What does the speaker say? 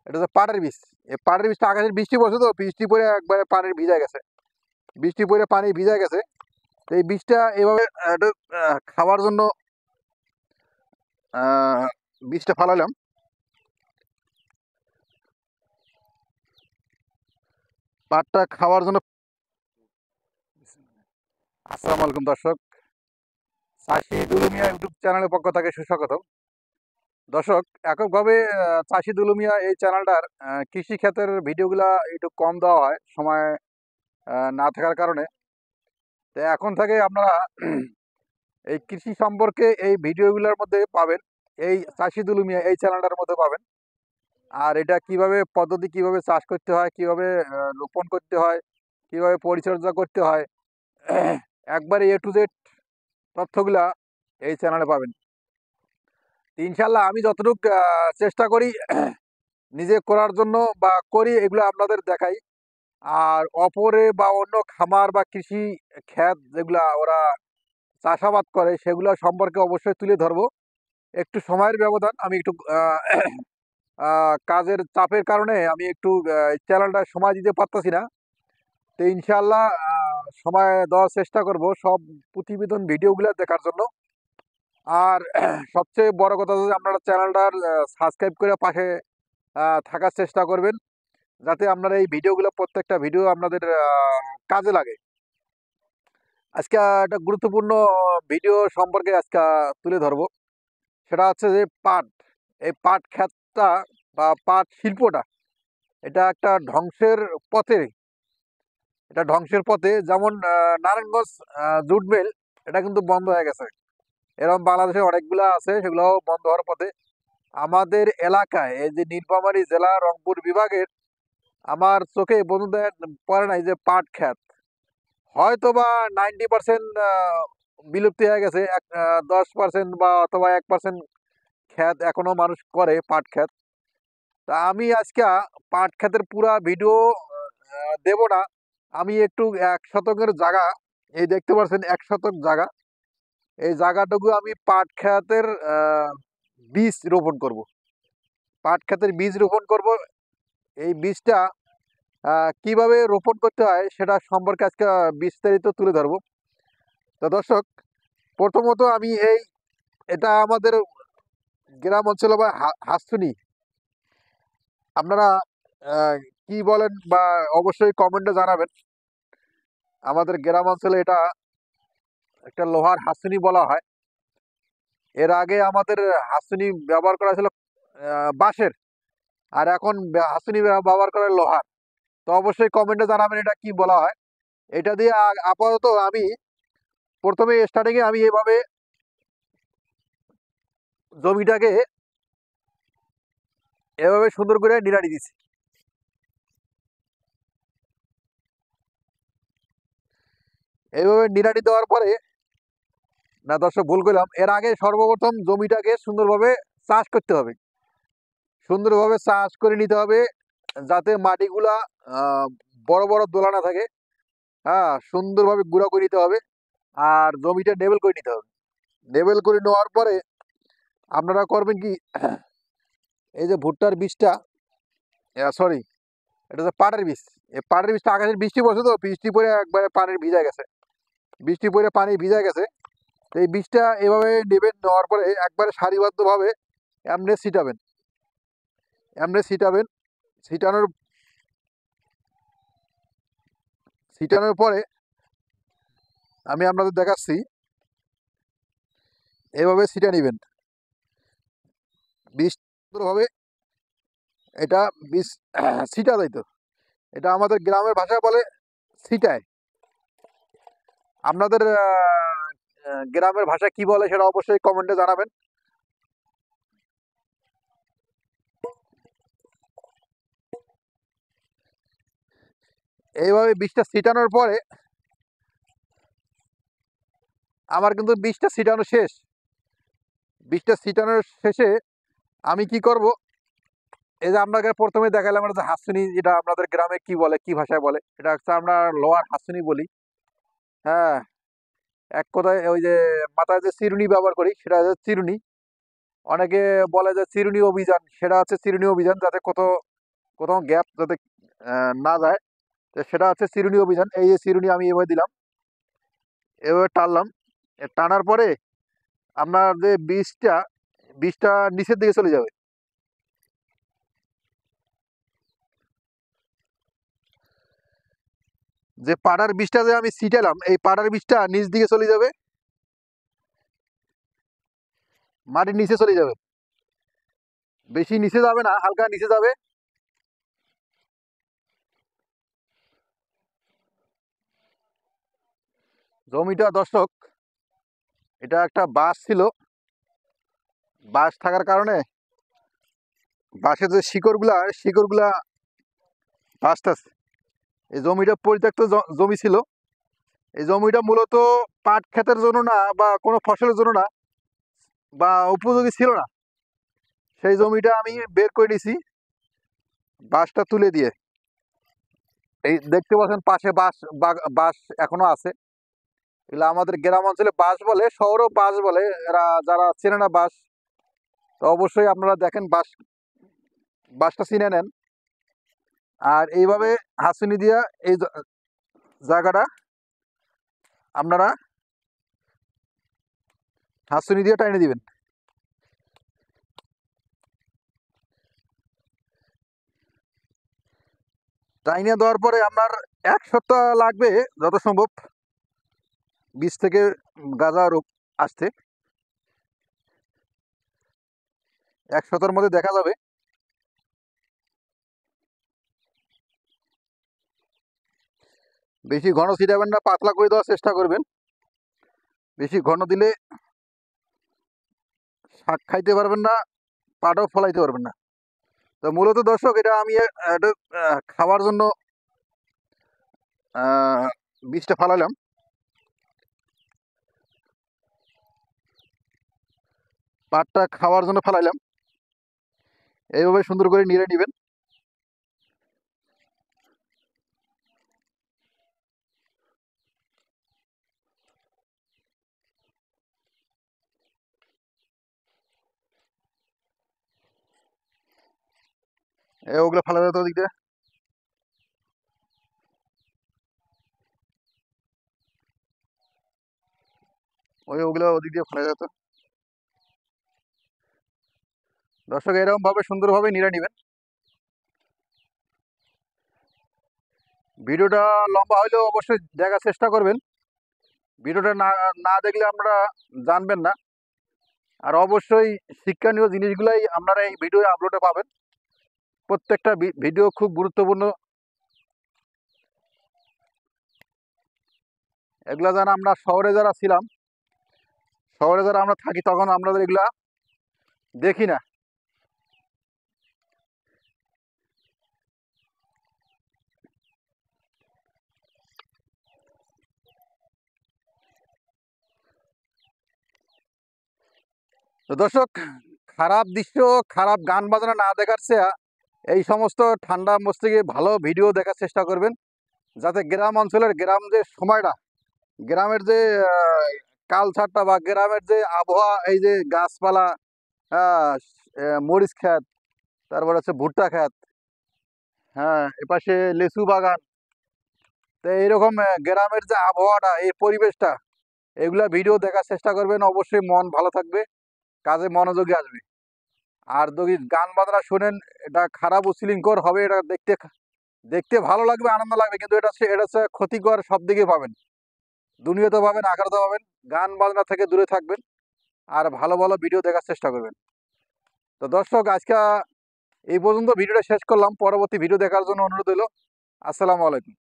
এটা হচ্ছে পাটের বীজ। এই পাটের বীজটা আকাশের বৃষ্টি পড়ছে, তো বৃষ্টি পড়ে একবারে পানির ভিজা গেছে, বৃষ্টি পড়ে পানি ভিজা গেছে। তো এই বীজটা এভাবে একটু খাওয়ার জন্য বীজটা ফালালাম। পাটটা খাওয়ার জন্য। আসসালামু আলাইকুম দর্শক, চাষি দুলুমিয়া ইউটিউব চ্যানেলের পক্ষ থেকে সুস্বাগতম। দর্শক, এককভাবে চাষি দুলুমিয়া এই চ্যানেলটার কৃষি ক্ষেত্রের ভিডিওগুলা একটু কম দেওয়া হয় সময় না থাকার কারণে। তো এখন থেকে আপনারা এই কৃষি সম্পর্কে এই ভিডিওগুলোর মধ্যে পাবেন, এই চাষি দুলুমিয়া এই চ্যানেলটার মধ্যে পাবেন। আর এটা কিভাবে পদ্ধতি, কিভাবে চাষ করতে হয়, কিভাবে রোপণ করতে হয়, কিভাবে পরিচর্যা করতে হয়, একবারে এ টু জেড তথ্যগুলা এই চ্যানেলে পাবেন। ইনশাল্লাহ আমি যতটুকু চেষ্টা করি নিজে করার জন্য বা করি, এগুলো আপনাদের দেখাই। আর অপরে বা অন্য খামার বা কৃষি ক্ষেত যেগুলা ওরা চাষাবাদ করে সেগুলো সম্পর্কে অবশ্যই তুলে ধরবো। একটু সময়ের ব্যবধান, আমি একটু কাজের চাপের কারণে আমি একটু চ্যানেলটা সময় দিতে পারতেছি না। তো ইনশাল্লাহ সময় দেওয়ার চেষ্টা করব সব প্রতিবেদন ভিডিওগুলো দেখার জন্য। আর সবচেয়ে বড় কথা হচ্ছে আপনারা চ্যানেলটার সাবস্ক্রাইব করে পাশে থাকার চেষ্টা করবেন, যাতে আপনারা এই ভিডিওগুলো, প্রত্যেকটা ভিডিও আপনাদের কাজে লাগে। আজকে একটা গুরুত্বপূর্ণ ভিডিও সম্পর্কে আজকে তুলে ধরবো। সেটা হচ্ছে যে পাট, এই পাট ক্ষেতটা বা পাট শিল্পটা, এটা একটা ধ্বংসের পথে। এটা ধ্বংসের পথে, যেমন নারায়ণগঞ্জ জুট মিল, এটা কিন্তু বন্ধ হয়ে গেছে। এরকম বাংলাদেশে অনেকগুলো আছে, সেগুলো বন্ধ হওয়ার পথে। আমাদের এলাকায় এই যে নীলফামারী জেলা রংপুর বিভাগের, আমার চোখে বন্ধু পড়ে নাই যে পাট ক্ষেত হয়তো বা 90% বিলুপ্তি হয়ে গেছে। 10% বা অথবা 1% ক্ষেত এখনো মানুষ করে পাট ক্ষেত। তা আমি আজকে পাট ক্ষেতের পুরা ভিডিও দেব না। আমি একটু 1 শতকের জায়গা, এই দেখতে পাচ্ছেন 1 শতক জায়গা, এই জায়গাটুকু আমি পাট ক্ষেতের বীজ রোপণ করব। পাট ক্ষেতের বীজ রোপণ করব। এই বীজটা কিভাবে রোপণ করতে হয় সেটা সম্পর্কে আজকে বিস্তারিত তুলে ধরবো। তো দর্শক, প্রথমত আমি এটা আমাদের গ্রাম অঞ্চলে বা হাঁসুনি, আপনারা কি বলেন বা অবশ্যই কমেন্টে জানাবেন। আমাদের গ্রাম অঞ্চলে এটা একটা লোহার হাঁসুনি বলা হয়। এর আগে আমাদের হাঁসুনি ব্যবহার করা ছিল বাঁশের, আর এখন হাঁসুনি ব্যবহার করে লোহার। তো অবশ্যই কমেন্টে জানাবেন এটা কি বলা হয়। এটা দিয়ে আপাতত আমি প্রথমে স্টার্টিংয়ে আমি এভাবে জমিটাকে এভাবে সুন্দর করে নিড়ানি দিছি। এইভাবে নিড়ানি দেওয়ার পরে, না দর্শক ভুল করলাম, এর আগে সর্বপ্রথম জমিটাকে সুন্দরভাবে চাষ করতে হবে, সুন্দরভাবে চাষ করে নিতে হবে, যাতে মাটিগুলা বড় বড় দোলা না থাকে। হ্যাঁ, সুন্দরভাবে গুঁড়া করে নিতে হবে, আর জমিটা লেবেল করে নিতে হবে। লেবেল করে নেওয়ার পরে আপনারা করবেন কি, এই যে ভুট্টার বীজটা, সরি, এটা হচ্ছে পাটের বীজ। এই পাটের বীজটা আকাশের বৃষ্টি পড়ছে, তো বৃষ্টি পড়ে একবারে পানির ভিজা গেছে, বৃষ্টি পড়ে পানি ভিজা গেছে। তো এই বীজটা এভাবে নেবেন, নেওয়ার পরে একবারে সারিবদ্ধভাবে এমনি ছিটাবেন, এমনি ছিটাবেন। ছিটানোর ছিটানোর পরে আমি আপনাদের দেখাচ্ছি, এভাবে ছিটা নেবেন বীজ সুন্দরভাবে। এটা বীজ ছিটা যাইতো, এটা আমাদের গ্রামের ভাষায় বলে ছিটায়। আপনাদের গ্রামের ভাষা কি বলে সেটা অবশ্যই কমেন্টে জানাবেন। এইভাবে বীজটা ছিটানোর পরে আমার কিন্তু বীজটা ছিটানো শেষ। বীজটা ছিটানোর শেষে আমি কি করব, এই যে আপনাকে প্রথমে দেখালাম এটা যে হাসুনি, যেটা আপনাদের গ্রামে কি বলে, কি ভাষায় বলে, এটা হচ্ছে আমরা লোহার হাসুনি বলি। হ্যাঁ, এক কথায় ওই যে মাথায় যে চিরুনি ব্যবহার করি সেটা হচ্ছে চিরুনি। অনেকে বলে যে চিরুনি অভিযান, সেটা হচ্ছে চিরুনি অভিযান, যাতে কত কোথাও গ্যাপ যাতে না যায়। তো সেটা হচ্ছে চিরুনি অভিযান। এই যে চিরুনি আমি এভাবে দিলাম, এভাবে টানলাম। টানার পরে আপনার যে বীজটা নিচের দিকে চলে যাবে। যে পাড়ার বীজটা যে আমি ছিটালাম, এই পাড়ার বীজটা নিচ দিকে চলে যাবে, মাটির নিচে চলে যাবে। বেশি নিচে যাবে না, হালকা নিচে যাবে। জমিটা দর্শক, এটা একটা বাঁশ ছিল। বাঁশ থাকার কারণে বাঁশের যে শিকড়গুলা বাঁশটা, এই জমিটা পরিত্যক্ত জমি ছিল। এই জমিটা মূলত পাট ক্ষেতের জন্য না বা কোনো ফসলের জন্য না, বা উপযোগী ছিল না। সেই জমিটা আমি বের করে নিয়েছি বাঁশটা তুলে দিয়ে। এই দেখতে পাচ্ছেন পাশে বাঁশ এখনো আছে। এগুলো আমাদের গ্রাম অঞ্চলে বাঁশ বলে, শহরেও বাঁশ বলে। এরা যারা চেনে না বাঁশ, তো অবশ্যই আপনারা দেখেন বাঁশটা চিনে নেন। আর এইভাবে হাসুনি দিয়া এই জায়গাটা আপনারা হাসুনি দিয়ে টাইনে দিবেন। টাইনে দেওয়ার পরে আপনার 1 সপ্তাহ লাগবে যত সম্ভব বীজ থেকে গাজা রূপ আসতে। 1 সপ্তাহের মধ্যে দেখা যাবে। বেশি ঘন ছিটাবেন না, পাতলা করে দেওয়ার চেষ্টা করবেন। বেশি ঘন দিলে শাক খাইতে পারবেন না, পাটাও ফলাইতে পারবেন না। তো মূলত দর্শক, এটা আমি এটা খাওয়ার জন্য বীজটা ফালালাম। পাটটা খাওয়ার জন্য ফালাইলাম। এইভাবে সুন্দর করে নিড়ে নিবেন। ওগুলো ফালা যেত ওদিক দিয়ে। ওগুলো ওদিক দিয়ে ফালা যেত। দর্শক, এরকম ভাবে সুন্দরভাবে নিড়ে নিবেন। ভিডিওটা লম্বা হলেও অবশ্যই দেখার চেষ্টা করবেন। ভিডিওটা না না দেখলে আপনারা জানবেন না। আর অবশ্যই শিক্ষণীয় জিনিসগুলাই আপনারা এই ভিডিও আপলোডে পাবেন। প্রত্যেকটা ভিডিও খুব গুরুত্বপূর্ণ। এগুলা যেন আমরা শহরে যারা ছিলাম, শহরে যারা আমরা থাকি, তখন আপনাদের এগুলা দেখি না। তো দর্শক, খারাপ দৃশ্য, খারাপ গান বাজনা না দেখার চেয়ে এই সমস্ত ঠান্ডা মস্তিষ্কে ভালো ভিডিও দেখার চেষ্টা করবেন, যাতে গ্রাম অঞ্চলের যে সময়টা, গ্রামের যে কালচারটা বা গ্রামের যে আবহাওয়া, এই যে গাছপালা, মরিচ ক্ষেত, তারপর হচ্ছে ভুট্টা ক্ষেত, হ্যাঁ, এপাশে লেচু বাগান। তো এইরকম গ্রামের যে আবহাওয়াটা, এই পরিবেশটা, এগুলা ভিডিও দেখার চেষ্টা করবেন। অবশ্যই মন ভালো থাকবে, কাজে মনোযোগী আসবে। আর যদি গান বাজনা শোনেন, এটা খারাপ উশৃঙ্খল হবে। এটা দেখতে দেখতে ভালো লাগবে, আনন্দ লাগবে, কিন্তু এটা হচ্ছে ক্ষতিকর। সব দিকে পাবেন, দুনিয়াতে পাবেন, আখেরাতে পাবেন। গান বাজনা থেকে দূরে থাকবেন আর ভালো ভালো ভিডিও দেখার চেষ্টা করবেন। তো দর্শক, আজকে এই পর্যন্ত ভিডিওটা শেষ করলাম। পরবর্তী ভিডিও দেখার জন্য অনুরোধ হলো। আসসালামু আলাইকুম।